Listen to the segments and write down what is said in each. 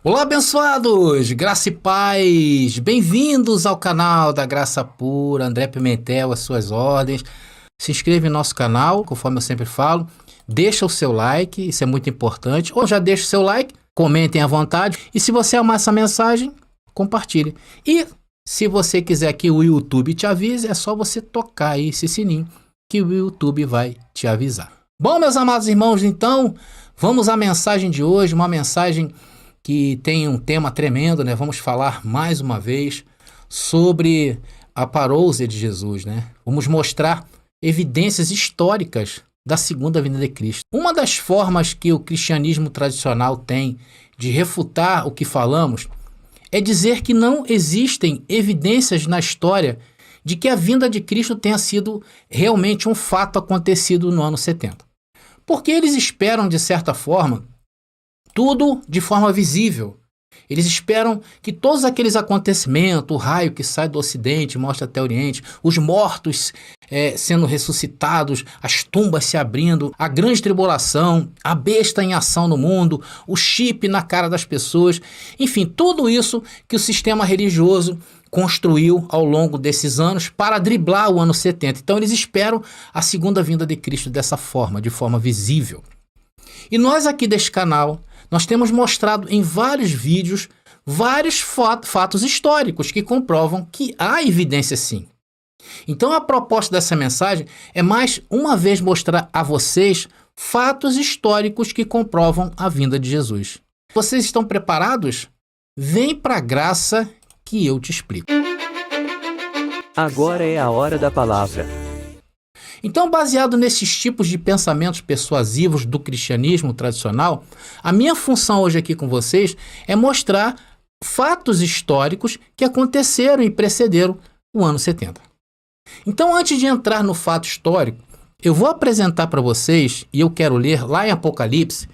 Olá, abençoados! Graça e paz! Bem-vindos ao canal da Graça Pura, André Pimentel, às suas ordens. Se inscreva em nosso canal, conforme eu sempre falo. Deixa o seu like, isso é muito importante. Ou já deixa o seu like, comentem à vontade. E se você amar essa mensagem, compartilhe. E se você quiser que o YouTube te avise, é só você tocar aí esse sininho que o YouTube vai te avisar. Bom, meus amados irmãos, então, vamos à mensagem de hoje, uma mensagem que tem um tema tremendo, né? Vamos falar mais uma vez sobre a parousia de Jesus, né? Vamos mostrar evidências históricas da segunda vinda de Cristo. Uma das formas que o cristianismo tradicional tem de refutar o que falamos é dizer que não existem evidências na história de que a vinda de Cristo tenha sido realmente um fato acontecido no ano 70. Porque eles esperam, de certa forma, tudo de forma visível. Eles esperam que todos aqueles acontecimentos, o raio que sai do ocidente, mostra até o oriente, os mortos sendo ressuscitados, as tumbas se abrindo, a grande tribulação, a besta em ação no mundo, o chip na cara das pessoas, enfim, tudo isso que o sistema religioso construiu ao longo desses anos para driblar o ano 70. Então eles esperam a segunda vinda de Cristo dessa forma, de forma visível. E nós aqui deste canal, nós temos mostrado em vários vídeos vários fatos históricos que comprovam que há evidência sim. Então a proposta dessa mensagem é mais uma vez mostrar a vocês fatos históricos que comprovam a vinda de Jesus. Vocês estão preparados? Vem para a graça que eu te explico. Agora é a hora da palavra. Então, baseado nesses tipos de pensamentos persuasivos do cristianismo tradicional, a minha função hoje aqui com vocês é mostrar fatos históricos que aconteceram e precederam o ano 70. Então, antes de entrar no fato histórico, eu vou apresentar para vocês, e eu quero ler lá em Apocalipse.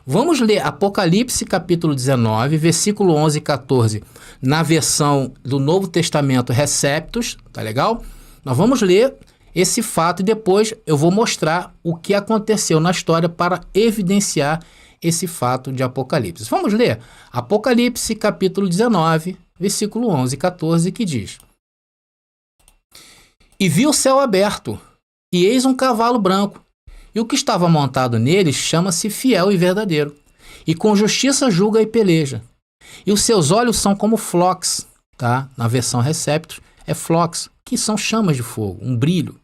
Vamos ler Apocalipse capítulo 19, versículo 11 e 14, na versão do Novo Testamento Receptus, tá legal? Nós vamos ler esse fato e depois eu vou mostrar o que aconteceu na história para evidenciar esse fato de Apocalipse. Vamos ler Apocalipse capítulo 19, versículo 11 e 14, que diz: E vi o céu aberto, e eis um cavalo branco, e o que estava montado nele chama-se Fiel e Verdadeiro, e com justiça julga e peleja. E os seus olhos são como flocos, tá? Na versão Receptus é flocos, que são chamas de fogo, um brilho.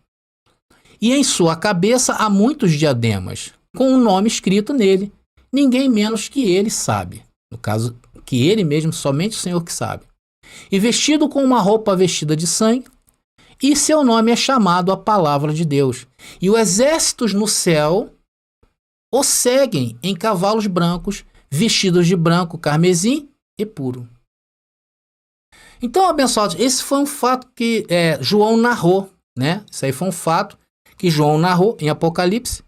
E em sua cabeça há muitos diademas, com um nome escrito nele, ninguém menos que ele sabe. No caso, que ele mesmo, somente o Senhor que sabe. E vestido com uma roupa vestida de sangue, e seu nome é chamado a Palavra de Deus. E os exércitos no céu o seguem em cavalos brancos, vestidos de branco, carmesim e puro. Então, abençoados, esse foi um fato que João narrou, né? Isso aí foi um fato que João narrou em Apocalipse.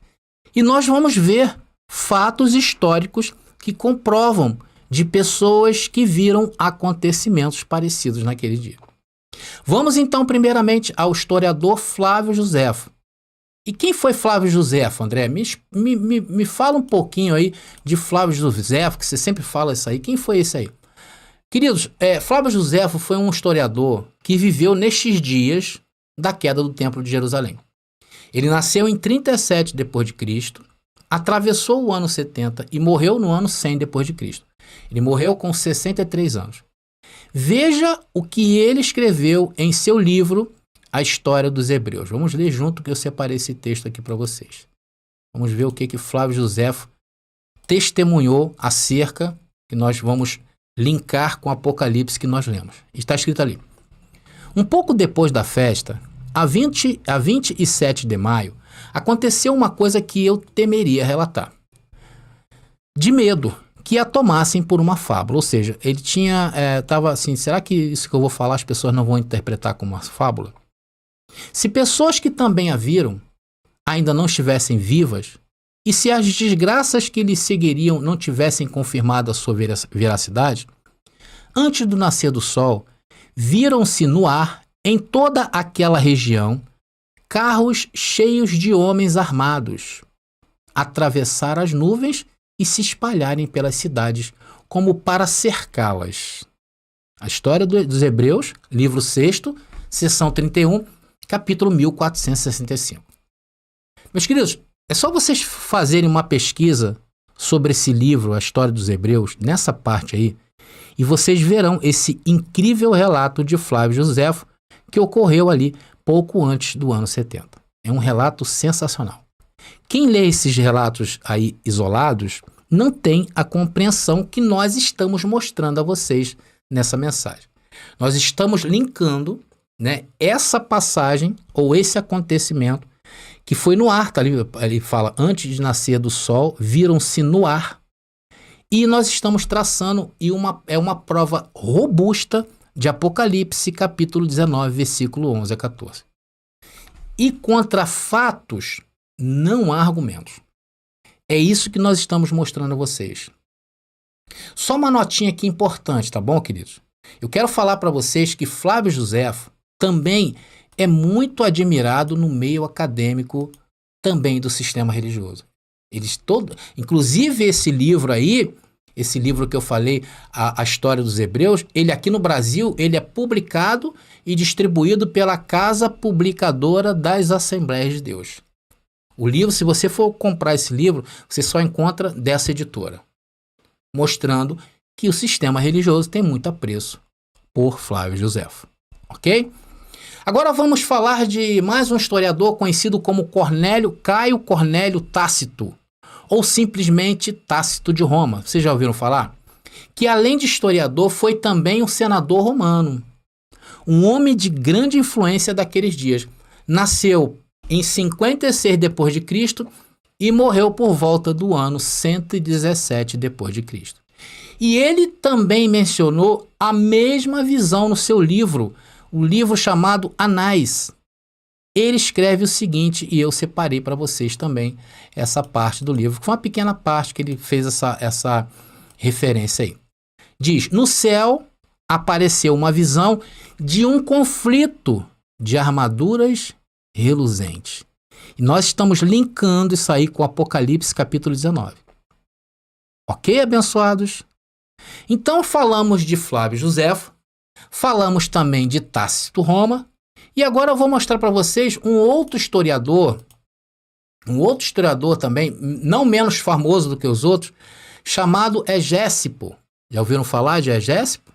E nós vamos ver fatos históricos que comprovam de pessoas que viram acontecimentos parecidos naquele dia. Vamos então, primeiramente, ao historiador Flávio Joséfo. E quem foi Flávio Joséfo, André? Me fala um pouquinho aí de Flávio Joséfo, que você sempre fala isso aí. Quem foi esse aí? Queridos, Flávio Joséfo foi um historiador que viveu nestes dias da queda do Templo de Jerusalém. Ele nasceu em 37 d.C., atravessou o ano 70 e morreu no ano 100 d.C. Ele morreu com 63 anos. Veja o que ele escreveu em seu livro, A História dos Hebreus. Vamos ler junto que eu separei esse texto aqui para vocês. Vamos ver o que Flávio Joséfo testemunhou acerca, que nós vamos linkar com o Apocalipse que nós lemos. Está escrito ali: Um pouco depois da festa, a 27 de maio, aconteceu uma coisa que eu temeria relatar. De medo que a tomassem por uma fábula. Ou seja, ele estava assim, será que isso que eu vou falar as pessoas não vão interpretar como uma fábula? Se pessoas que também a viram ainda não estivessem vivas, e se as desgraças que lhe seguiriam não tivessem confirmado a sua veracidade, antes do nascer do sol, viram-se no ar, em toda aquela região, carros cheios de homens armados, atravessar as nuvens e se espalharem pelas cidades, como para cercá-las. A história dos Hebreus, livro 6º, seção 31, capítulo 1465. Meus queridos, é só vocês fazerem uma pesquisa sobre esse livro, a história dos Hebreus, nessa parte aí, e vocês verão esse incrível relato de Flávio Josefo que ocorreu ali pouco antes do ano 70. É um relato sensacional. Quem lê esses relatos aí isolados não tem a compreensão que nós estamos mostrando a vocês nessa mensagem. Nós estamos linkando, né, essa passagem ou esse acontecimento que foi no ar, tá ali, ele fala, antes de nascer do sol, viram-se no ar. E nós estamos traçando uma prova robusta de Apocalipse, capítulo 19, versículo 11 a 14. E contra fatos não há argumentos. É isso que nós estamos mostrando a vocês. Só uma notinha aqui importante, tá bom, queridos? Eu quero falar para vocês que Flávio Josefo também é muito admirado no meio acadêmico também do sistema religioso. Inclusive esse livro aí, esse livro que eu falei, a História dos Hebreus, ele aqui no Brasil, ele é publicado e distribuído pela Casa Publicadora das Assembleias de Deus. O livro, se você for comprar esse livro, você só encontra dessa editora, mostrando que o sistema religioso tem muito apreço por Flávio Josefo. Ok? Agora vamos falar de mais um historiador conhecido como Caio Cornélio Tácito, ou simplesmente Tácito de Roma. Vocês já ouviram falar? Que além de historiador, foi também um senador romano. Um homem de grande influência daqueles dias. Nasceu em 56 d.C. e morreu por volta do ano 117 d.C. E ele também mencionou a mesma visão no seu livro, o livro chamado Anais. Ele escreve o seguinte, e eu separei para vocês também essa parte do livro, que foi uma pequena parte que ele fez essa referência aí. Diz, no céu apareceu uma visão de um conflito de armaduras reluzentes. E nós estamos linkando isso aí com Apocalipse capítulo 19. Ok, abençoados? Então falamos de Flávio Josefo, falamos também de Tácito Roma, e agora eu vou mostrar para vocês um outro historiador também, não menos famoso do que os outros, chamado Hegésipo. Já ouviram falar de Hegésipo?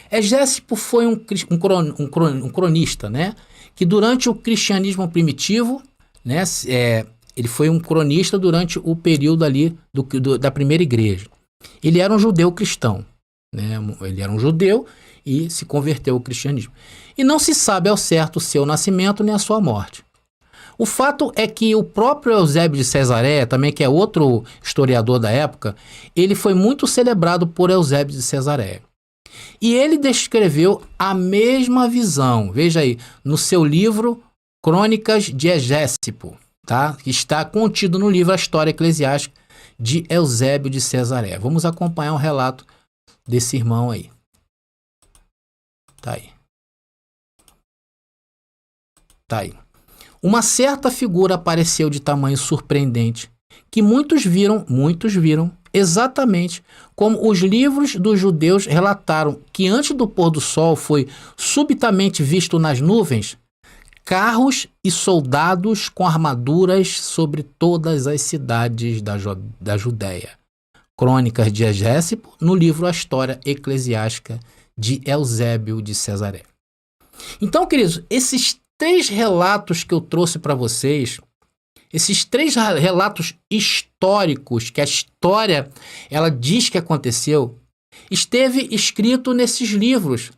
Hegésipo foi um cronista, né? Que durante o cristianismo primitivo, né, ele foi um cronista durante o período ali da primeira igreja. Ele era um judeu cristão, né? Ele era um judeu e se converteu ao cristianismo. E não se sabe ao certo o seu nascimento nem a sua morte. O fato é que o próprio Eusébio de Cesareia, também que é outro historiador da época, ele foi muito celebrado por Eusébio de Cesareia. E ele descreveu a mesma visão, veja aí, no seu livro Crônicas de Hegésipo, tá? Que está contido no livro A História Eclesiástica de Eusébio de Cesareia. Vamos acompanhar um relato desse irmão aí. Tá aí. Tá aí. Uma certa figura apareceu de tamanho surpreendente, que muitos viram exatamente como os livros dos judeus relataram que antes do pôr do sol foi subitamente visto nas nuvens carros e soldados com armaduras sobre todas as cidades da Judéia. Crônicas de Hegésipo, no livro A História Eclesiástica de Eusébio de Cesareia. Então, queridos, esses 3 relatos que eu trouxe para vocês, esses 3 relatos históricos que a história ela diz que aconteceu, esteve escrito nesses livros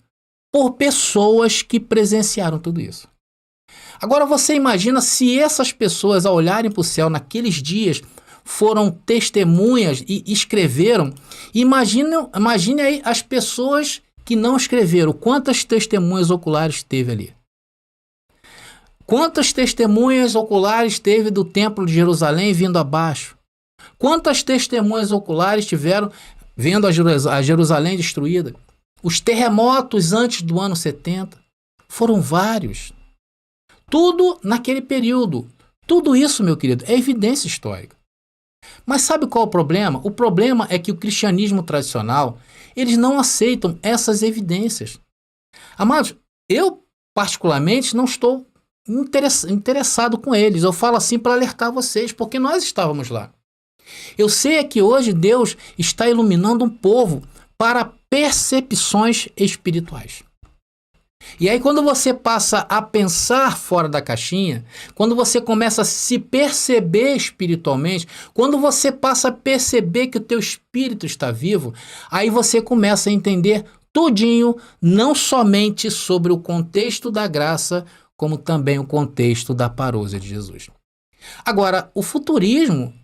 por pessoas que presenciaram tudo isso. Agora você imagina se essas pessoas, ao olharem para o céu naqueles dias, foram testemunhas e escreveram. Imagine aí as pessoas que não escreveram, quantas testemunhas oculares teve ali. Quantas testemunhas oculares teve do Templo de Jerusalém vindo abaixo? Quantas testemunhas oculares tiveram vendo a Jerusalém destruída? Os terremotos antes do ano 70 foram vários. Tudo naquele período. Tudo isso, meu querido, é evidência histórica. Mas sabe qual é o problema? O problema é que o cristianismo tradicional, eles não aceitam essas evidências. Amados, eu particularmente não estou interessado com eles. Eu falo assim para alertar vocês, porque nós estávamos lá. Eu sei é que hoje Deus está iluminando um povo para percepções espirituais. E aí quando você passa a pensar fora da caixinha, quando você começa a se perceber espiritualmente, quando você passa a perceber que o teu espírito está vivo, aí você começa a entender tudinho, não somente sobre o contexto da graça, como também o contexto da parousia de Jesus. Agora, o futurismo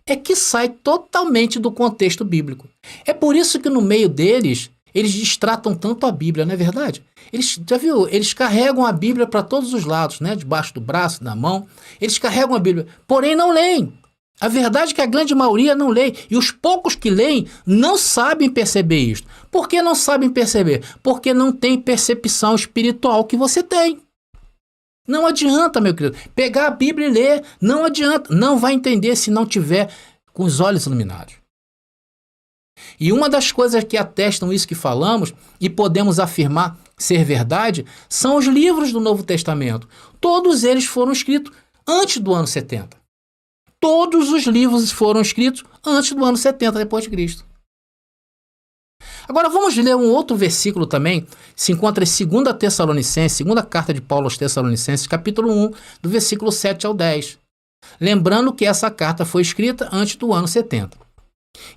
é que sai totalmente do contexto bíblico. É por isso que no meio deles, eles distratam tanto a Bíblia, não é verdade? Eles, já viu? Eles carregam a Bíblia para todos os lados, né? Debaixo do braço, da mão. Eles carregam a Bíblia, porém não leem. A verdade é que a grande maioria não lê. E os poucos que leem não sabem perceber isto. Por que não sabem perceber? Porque não tem percepção espiritual que você tem. Não adianta, meu querido, pegar a Bíblia e ler. Não adianta. Não vai entender se não tiver com os olhos iluminados. E uma das coisas que atestam isso que falamos e podemos afirmar ser verdade são os livros do Novo Testamento. Todos eles foram escritos antes do ano 70. Todos os livros foram escritos antes do ano 70 depois de Cristo. Agora vamos ler um outro versículo também, se encontra em 2 Tessalonicenses, segunda carta de Paulo aos Tessalonicenses, capítulo 1, do versículo 7 ao 10. Lembrando que essa carta foi escrita antes do ano 70.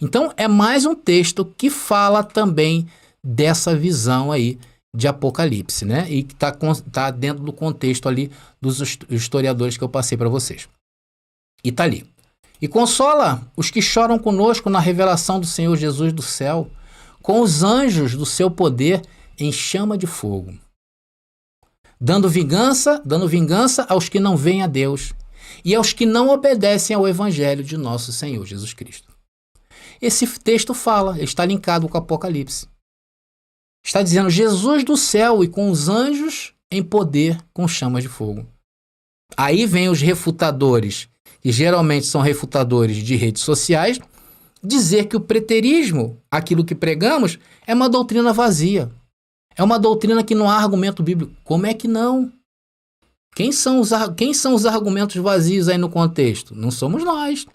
Então é mais um texto que fala também dessa visão aí de Apocalipse, né? E que tá dentro do contexto ali dos historiadores que eu passei para vocês. E tá ali. E consola os que choram conosco na revelação do Senhor Jesus do céu, com os anjos do seu poder em chama de fogo, dando vingança aos que não veem a Deus e aos que não obedecem ao evangelho de nosso Senhor Jesus Cristo. Esse texto fala, está linkado com o Apocalipse. Está dizendo Jesus do céu e com os anjos em poder com chamas de fogo. Aí vem os refutadores, que geralmente são refutadores de redes sociais, dizer que o preterismo, aquilo que pregamos, é uma doutrina vazia. É uma doutrina que não há argumento bíblico. Como é que não? Quem são os argumentos vazios aí no contexto? Não somos nós.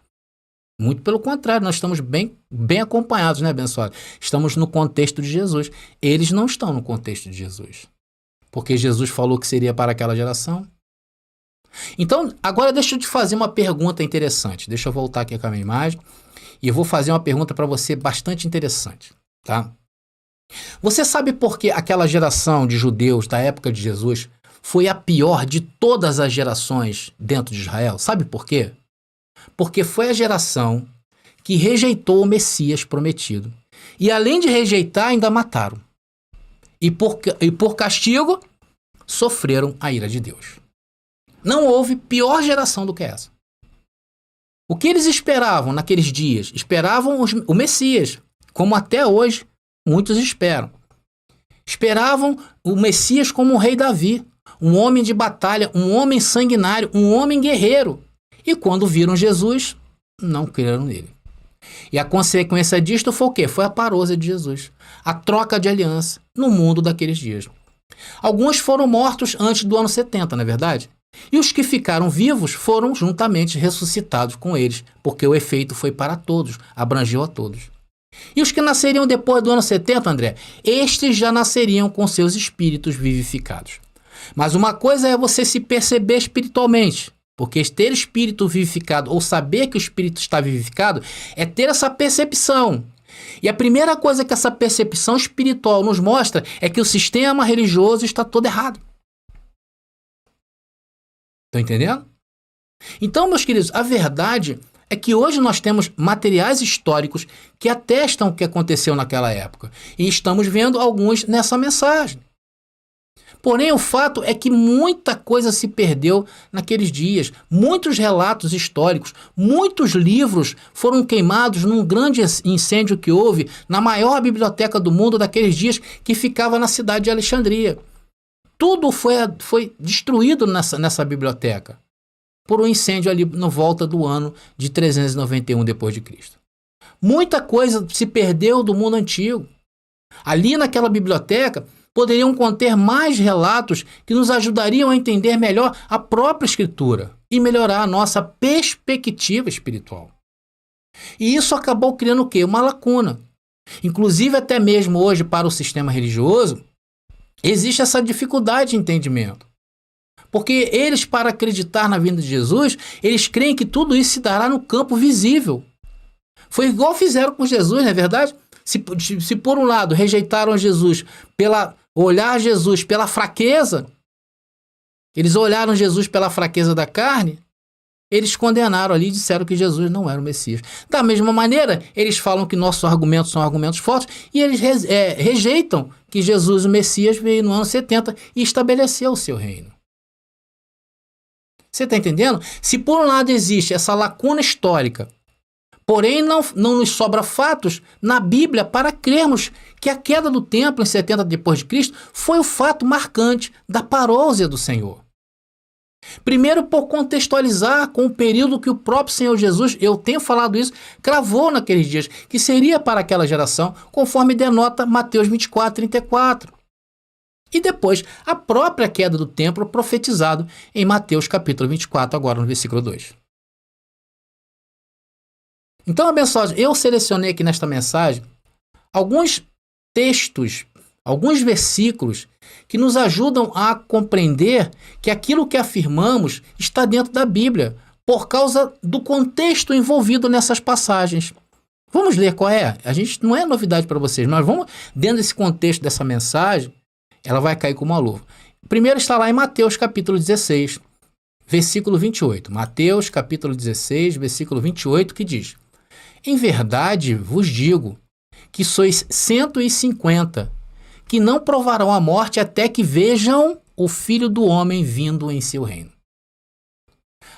Muito pelo contrário, nós estamos bem acompanhados, né, abençoado? Estamos no contexto de Jesus. Eles não estão no contexto de Jesus. Porque Jesus falou que seria para aquela geração. Então, agora deixa eu te fazer uma pergunta interessante. Deixa eu voltar aqui com a minha imagem. E eu vou fazer uma pergunta para você bastante interessante, tá? Você sabe por que aquela geração de judeus da época de Jesus foi a pior de todas as gerações dentro de Israel? Sabe por quê? Porque foi a geração que rejeitou o Messias prometido. E além de rejeitar, ainda mataram. E por castigo, sofreram a ira de Deus. Não houve pior geração do que essa. O que eles esperavam naqueles dias? Esperavam o Messias, como até hoje muitos esperam. Esperavam o Messias como o rei Davi, um homem de batalha, um homem sanguinário, um homem guerreiro. E quando viram Jesus, não creram nele. E a consequência disto foi o quê? Foi a parousia de Jesus, a troca de aliança no mundo daqueles dias. Alguns foram mortos antes do ano 70, não é verdade? E os que ficaram vivos foram juntamente ressuscitados com eles, porque o efeito foi para todos, abrangeu a todos. E os que nasceriam depois do ano 70, André, estes já nasceriam com seus espíritos vivificados. Mas uma coisa é você se perceber espiritualmente, porque ter espírito vivificado ou saber que o espírito está vivificado é ter essa percepção. E a primeira coisa que essa percepção espiritual nos mostra é que o sistema religioso está todo errado. Estão entendendo? Então, meus queridos, a verdade é que hoje nós temos materiais históricos que atestam o que aconteceu naquela época. E estamos vendo alguns nessa mensagem. Porém, o fato é que muita coisa se perdeu naqueles dias. Muitos relatos históricos, muitos livros foram queimados num grande incêndio que houve na maior biblioteca do mundo daqueles dias, que ficava na cidade de Alexandria. Tudo foi destruído nessa biblioteca. por um incêndio ali no volta do ano de 391 depois de Cristo. Muita coisa se perdeu do mundo antigo. Ali naquela biblioteca poderiam conter mais relatos que nos ajudariam a entender melhor a própria Escritura e melhorar a nossa perspectiva espiritual. E isso acabou criando o quê? Uma lacuna. Inclusive, até mesmo hoje, para o sistema religioso, existe essa dificuldade de entendimento. Porque eles, para acreditar na vinda de Jesus, eles creem que tudo isso se dará no campo visível. Foi igual fizeram com Jesus, não é verdade? Se por um lado rejeitaram Jesus olhar Jesus pela fraqueza, eles olharam Jesus pela fraqueza da carne, eles condenaram ali e disseram que Jesus não era o Messias. Da mesma maneira, eles falam que nossos argumentos são argumentos fortes e eles rejeitam que Jesus, o Messias, veio no ano 70 e estabeleceu o seu reino. Você está entendendo? Se por um lado existe essa lacuna histórica, porém não nos sobra fatos na Bíblia para crermos que a queda do templo em 70 depois de Cristo foi o fato marcante da parousia do Senhor. Primeiro, por contextualizar com o período que o próprio Senhor Jesus, eu tenho falado isso, cravou naqueles dias, que seria para aquela geração, conforme denota Mateus 24, 34. E depois, a própria queda do templo profetizado em Mateus capítulo 24, agora no versículo 2. Então, abençoados, eu selecionei aqui nesta mensagem alguns textos, alguns versículos que nos ajudam a compreender que aquilo que afirmamos está dentro da Bíblia, por causa do contexto envolvido nessas passagens. Vamos ler qual é? A gente não é novidade para vocês, mas vamos, dentro desse contexto dessa mensagem, ela vai cair como uma luva. Primeiro está lá em Mateus capítulo 16, versículo 28. Mateus capítulo 16, versículo 28, que diz: Em verdade vos digo que sois 150, que não provarão a morte até que vejam o Filho do Homem vindo em seu reino.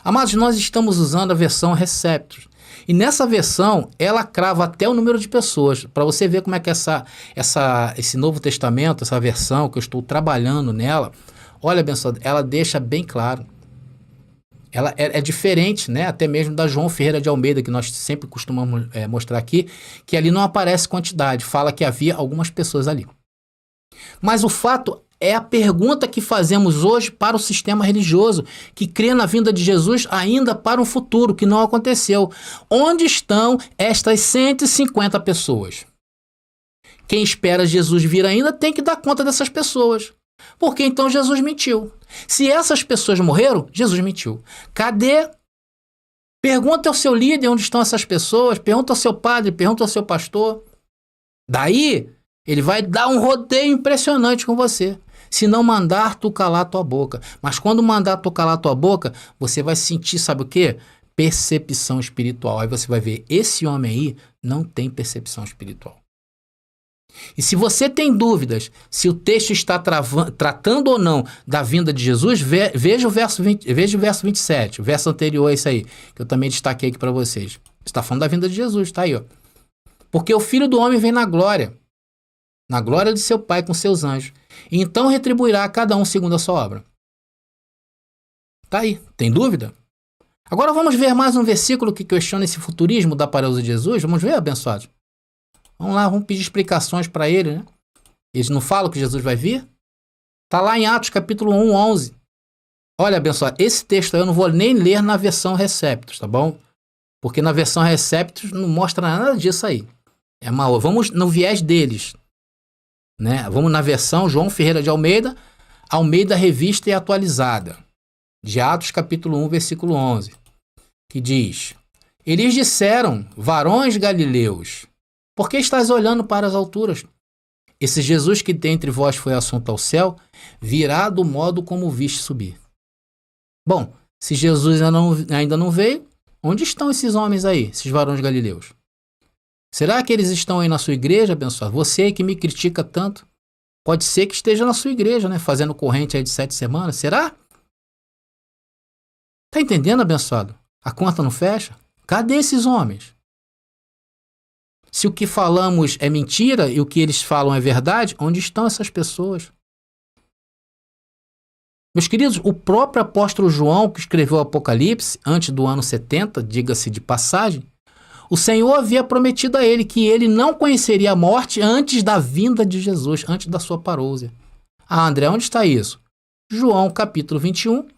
Amados, nós estamos usando a versão Receptus. E nessa versão, ela crava até o número de pessoas. Para você ver como é que esse Novo Testamento, essa versão que eu estou trabalhando nela, olha, abençoado, ela deixa bem claro. Ela é diferente, né? Até mesmo da João Ferreira de Almeida, que nós sempre costumamos mostrar aqui, que ali não aparece quantidade, fala que havia algumas pessoas ali. Mas o fato é a pergunta que fazemos hoje para o sistema religioso, que crê na vinda de Jesus ainda para um futuro que não aconteceu. Onde estão estas 150 pessoas? Quem espera Jesus vir ainda tem que dar conta dessas pessoas. Porque então Jesus mentiu. Se essas pessoas morreram, Jesus mentiu. Cadê? Pergunta ao seu líder onde estão essas pessoas, pergunta ao seu padre, pergunta ao seu pastor. Daí, ele vai dar um rodeio impressionante com você. Se não mandar tu calar tua boca. Mas quando mandar tu calar tua boca, você vai sentir, sabe o quê? Percepção espiritual. Aí você vai ver, esse homem aí não tem percepção espiritual. E se você tem dúvidas se o texto está tratando ou não da vinda de Jesus, veja o verso 27, o verso anterior a esse aí, que eu também destaquei aqui para vocês. Está falando da vinda de Jesus, tá aí, ó. Porque o Filho do Homem vem na glória de seu Pai com seus anjos, e então retribuirá a cada um segundo a sua obra. Tá aí, tem dúvida? Agora vamos ver mais um versículo que questiona esse futurismo da parousia de Jesus. Vamos ver, abençoados? Vamos lá, vamos pedir explicações para ele, né? Eles não falam que Jesus vai vir? Está lá em Atos capítulo 1, 11. Olha, abençoado, esse texto eu não vou nem ler na versão Receptus, tá bom? Porque na versão Receptus não mostra nada disso aí. Vamos no viés deles, né? Vamos na versão João Ferreira de Almeida, Almeida Revista e Atualizada, de Atos capítulo 1, versículo 11, que diz: Eles disseram, varões galileus, por que estás olhando para as alturas? Esse Jesus que dentre vós foi assunto ao céu, virá do modo como viste subir. Bom, se Jesus ainda não veio, onde estão esses homens aí, esses varões galileus? Será que eles estão aí na sua igreja, abençoado? Você aí que me critica tanto, pode ser que esteja na sua igreja, né? Fazendo corrente aí de 7 semanas. Será? Tá entendendo, abençoado? A conta não fecha? Cadê esses homens? Se o que falamos é mentira e o que eles falam é verdade, onde estão essas pessoas? Meus queridos, o próprio apóstolo João, que escreveu o Apocalipse, antes do ano 70, diga-se de passagem, o Senhor havia prometido a ele que ele não conheceria a morte antes da vinda de Jesus, antes da sua parousia. Ah, André, onde está isso? João capítulo 21,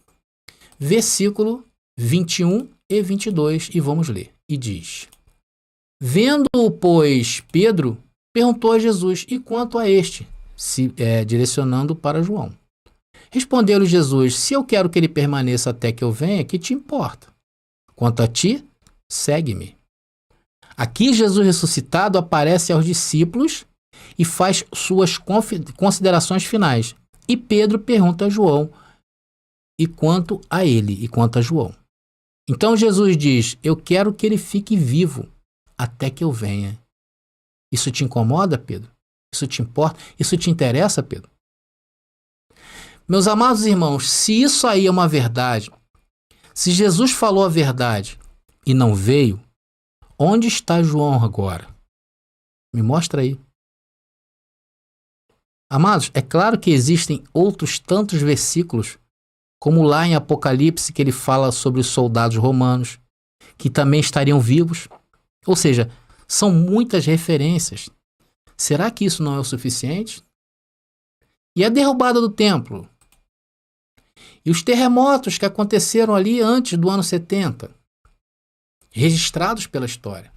versículo 21 e 22, e vamos ler. E diz: Vendo-o, pois, Pedro perguntou a Jesus, e quanto a este? Direcionando para João. Respondeu-lhe Jesus, se eu quero que ele permaneça até que eu venha, que te importa? Quanto a ti, segue-me. Aqui Jesus ressuscitado aparece aos discípulos e faz suas considerações finais. E Pedro pergunta a João, e quanto a ele, e quanto a João. Então Jesus diz, eu quero que ele fique vivo até que eu venha. Isso te incomoda, Pedro? Isso te importa? Isso te interessa, Pedro? Meus amados irmãos, se isso aí é uma verdade, se Jesus falou a verdade e não veio, onde está João agora? Me mostra aí. Amados, é claro que existem outros tantos versículos, como lá em Apocalipse, que ele fala sobre os soldados romanos, que também estariam vivos. Ou seja, são muitas referências. Será que isso não é o suficiente? E a derrubada do templo? E os terremotos que aconteceram ali antes do ano 70, registrados pela história.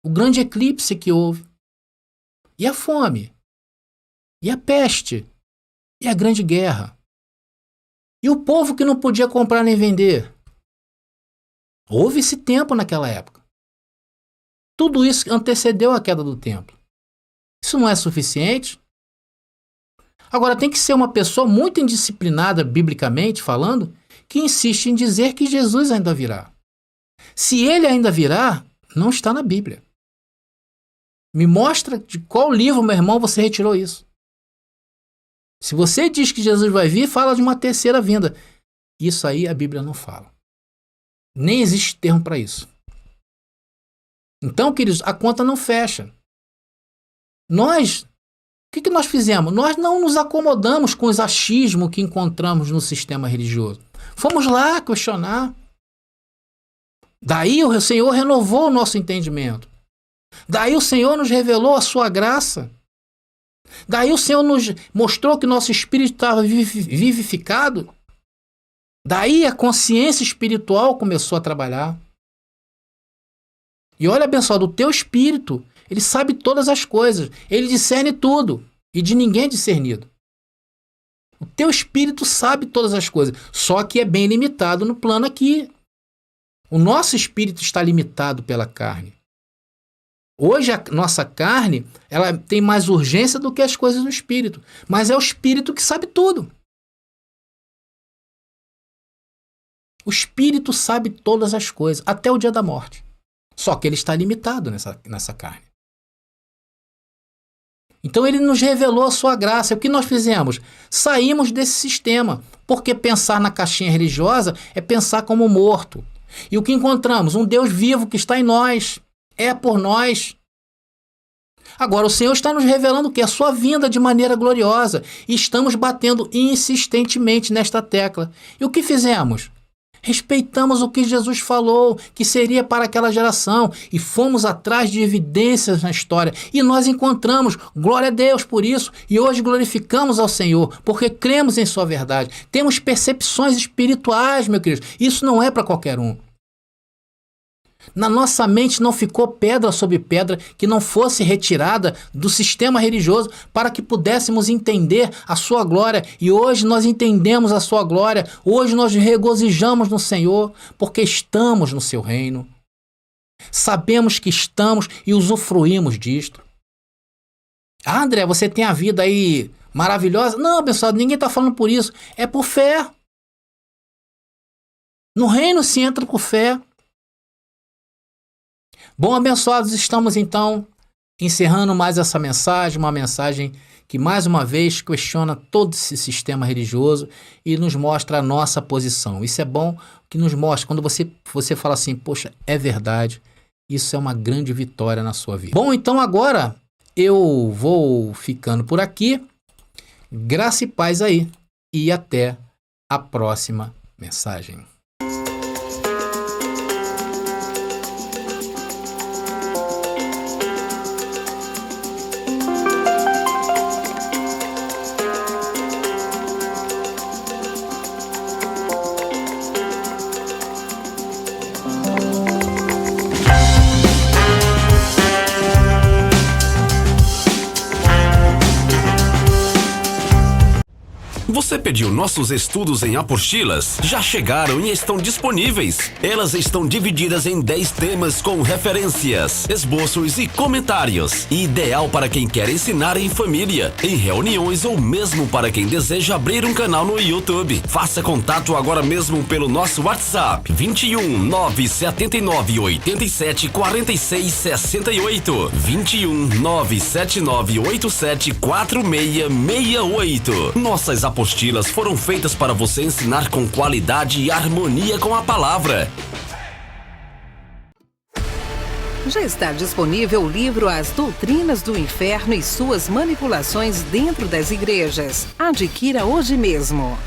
O grande eclipse que houve. E a fome. E a peste. E a grande guerra. E o povo que não podia comprar nem vender. Houve esse tempo naquela época. Tudo isso antecedeu a queda do templo. Isso não é suficiente? Agora, tem que ser uma pessoa muito indisciplinada, biblicamente falando, que insiste em dizer que Jesus ainda virá. Se ele ainda virá, não está na Bíblia. Me mostra de qual livro, meu irmão, você retirou isso. Se você diz que Jesus vai vir, fala de uma terceira vinda. Isso aí a Bíblia não fala. Nem existe termo para isso. Então, queridos, a conta não fecha. O que nós fizemos? Nós não nos acomodamos com os achismos que encontramos no sistema religioso. Fomos lá questionar. Daí o Senhor renovou o nosso entendimento. Daí o Senhor nos revelou a sua graça. Daí o Senhor nos mostrou que nosso espírito estava vivificado. Daí a consciência espiritual começou a trabalhar. E olha, abençoado, o teu espírito, ele sabe todas as coisas. Ele discerne tudo. E de ninguém é discernido. O teu espírito sabe todas as coisas. Só que é bem limitado no plano aqui. O nosso espírito está limitado pela carne. Hoje a nossa carne, ela tem mais urgência do que as coisas do espírito. Mas é o espírito que sabe tudo. O espírito sabe todas as coisas, até o dia da morte. Só que ele está limitado nessa carne. Então ele nos revelou a sua graça. O que nós fizemos? Saímos desse sistema, porque pensar na caixinha religiosa é pensar como morto. E o que encontramos? Um Deus vivo que está em nós, é por nós. Agora o Senhor está nos revelando que a sua vinda de maneira gloriosa, e estamos batendo insistentemente nesta tecla. E o que fizemos? Respeitamos o que Jesus falou, que seria para aquela geração, e fomos atrás de evidências na história, e nós encontramos, glória a Deus por isso, e hoje glorificamos ao Senhor, porque cremos em sua verdade, temos percepções espirituais, meu querido, isso não é para qualquer um. Na nossa mente não ficou pedra sobre pedra que não fosse retirada do sistema religioso para que pudéssemos entender a sua glória. E hoje nós entendemos a sua glória. Hoje nós regozijamos no Senhor porque estamos no seu reino. Sabemos que estamos e usufruímos disto. Ah, André, você tem a vida aí maravilhosa? Não, pessoal, ninguém está falando por isso. É por fé. No reino se entra por fé. Bom, abençoados, estamos então encerrando mais essa mensagem, uma mensagem que mais uma vez questiona todo esse sistema religioso e nos mostra a nossa posição. Isso é bom, que nos mostra, quando você fala assim, poxa, é verdade, isso é uma grande vitória na sua vida. Bom, então agora eu vou ficando por aqui, graça e paz aí, e até a próxima mensagem. Você pediu nossos estudos em apostilas? Já chegaram e estão disponíveis. Elas estão divididas em 10 temas com referências, esboços e comentários. Ideal para quem quer ensinar em família, em reuniões ou mesmo para quem deseja abrir um canal no YouTube. Faça contato agora mesmo pelo nosso WhatsApp 21 979 87 46 68 21 979 87 46 68. Nossas apostilas foram feitas para você ensinar com qualidade e harmonia com a palavra. Já está disponível o livro As Doutrinas do Inferno e Suas Manipulações Dentro das Igrejas. Adquira hoje mesmo.